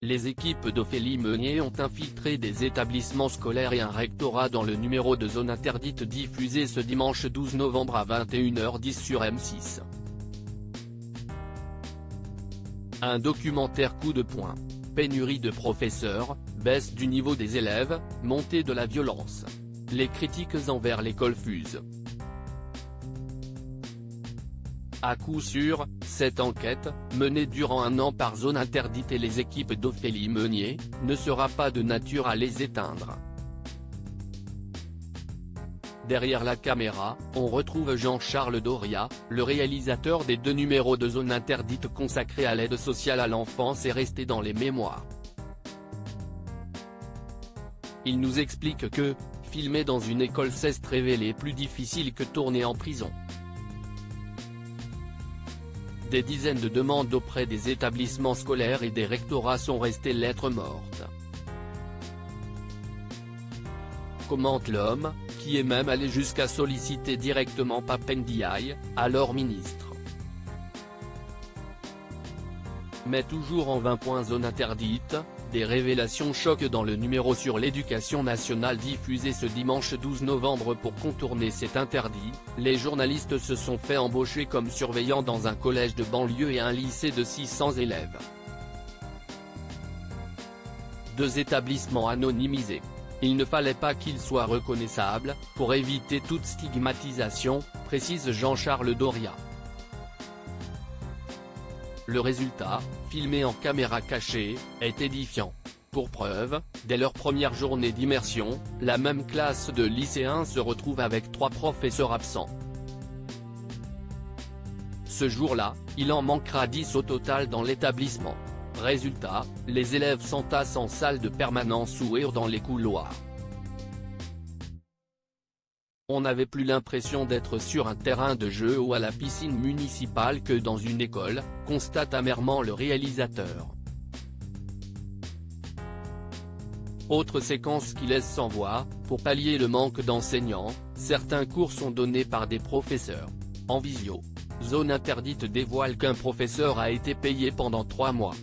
Les équipes d'Ophélie Meunier ont infiltré des établissements scolaires et un rectorat dans le numéro de Zone Interdite diffusé ce dimanche 12 novembre à 21h10 sur M6. Un documentaire coup de poing. Pénurie de professeurs, baisse du niveau des élèves, montée de la violence. Les critiques envers l'école fusent. À coup sûr, cette enquête, menée durant un an par Zone Interdite et les équipes d'Ophélie Meunier, ne sera pas de nature à les éteindre. Derrière la caméra, on retrouve Jean-Charles Doria, le réalisateur des 2 numéros de Zone Interdite consacrés à l'aide sociale à l'enfance et restés dans les mémoires. Il nous explique que, filmer dans une école s'est révélé plus difficile que tourner en prison. Des dizaines de demandes auprès des établissements scolaires et des rectorats sont restées lettres mortes. Commente l'homme, qui est même allé jusqu'à solliciter directement Pape Ndiaye, alors ministre. Mais toujours en 20 Zone Interdite, des révélations choquent dans le numéro sur l'éducation nationale diffusé ce dimanche 12 novembre pour contourner cet interdit. Les journalistes se sont fait embaucher comme surveillants dans un collège de banlieue et un lycée de 600 élèves. 2 établissements anonymisés. Il ne fallait pas qu'ils soient reconnaissables, pour éviter toute stigmatisation, précise Jean-Charles Doria. Le résultat, filmé en caméra cachée, est édifiant. Pour preuve, dès leur première journée d'immersion, la même classe de lycéens se retrouve avec 3 professeurs absents. Ce jour-là, il en manquera 10 au total dans l'établissement. Résultat, les élèves s'entassent en salle de permanence ou dans les couloirs. On n'avait plus l'impression d'être sur un terrain de jeu ou à la piscine municipale que dans une école, constate amèrement le réalisateur. Autre séquence qui laisse sans voix, pour pallier le manque d'enseignants, certains cours sont donnés par des professeurs. En visio, Zone Interdite dévoile qu'un professeur a été payé pendant 3 mois.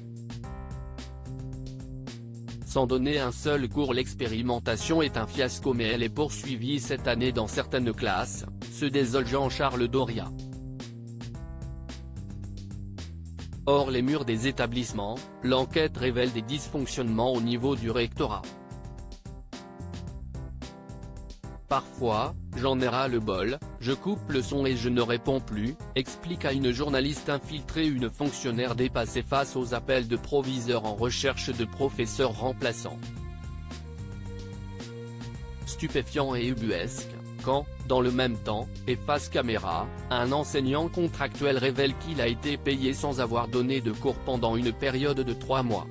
Sans donner un seul cours, l'expérimentation est un fiasco, mais elle est poursuivie cette année dans certaines classes, se désole Jean-Charles Doria. Hors les murs des établissements, l'enquête révèle des dysfonctionnements au niveau du rectorat. Parfois, j'en ai ras le bol, je coupe le son et je ne réponds plus, explique à une journaliste infiltrée une fonctionnaire dépassée face aux appels de proviseurs en recherche de professeurs remplaçants. Stupéfiant et ubuesque, quand, dans le même temps, et face caméra, un enseignant contractuel révèle qu'il a été payé sans avoir donné de cours pendant une période de 3 mois.